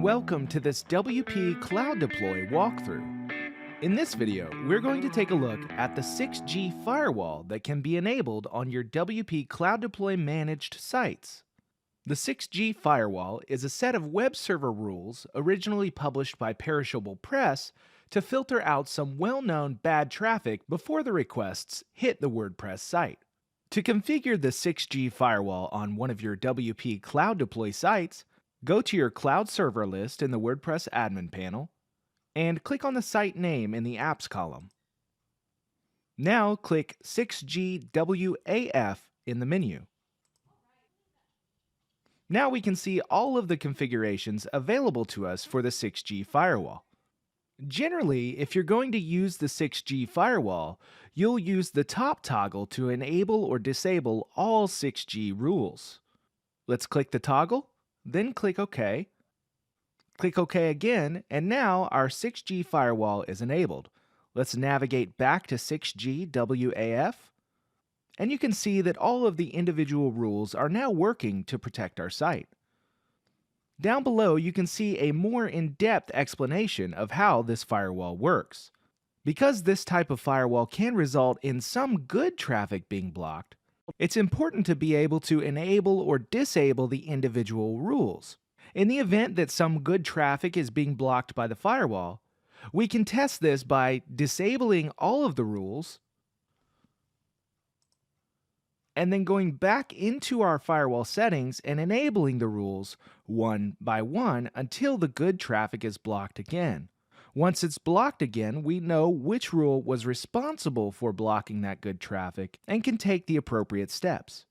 and welcome to this WP Cloud Deploy walkthrough. In this video, we're going to take a look at the 6G firewall that can be enabled on your WP Cloud Deploy managed sites. The 6G firewall is a set of web server rules originally published by Perishable Press to filter out some well-known bad traffic before the requests hit the WordPress site. To configure the 6G firewall on one of your WP Cloud Deploy sites, go to your Cloud Server list in the WordPress admin panel and click on the site name in the Apps column. Now click 6G WAF in the menu. Now we can see all of the configurations available to us for the 6G firewall. Generally, if you're going to use the 6G firewall, you'll use the top toggle to enable or disable all 6G rules. Let's click the toggle, then click OK. Click OK again, and now our 6G firewall is enabled. Let's navigate back to 6G WAF, and you can see that all of the individual rules are now working to protect our site. Down below, you can see a more in-depth explanation of how this firewall works. Because this type of firewall can result in some good traffic being blocked, it's important to be able to enable or disable the individual rules. In the event that some good traffic is being blocked by the firewall, we can test this by disabling all of the rules and then going back into our firewall settings and enabling the rules one by one until the good traffic is blocked again. Once it's blocked again, we know which rule was responsible for blocking that good traffic and can take the appropriate steps.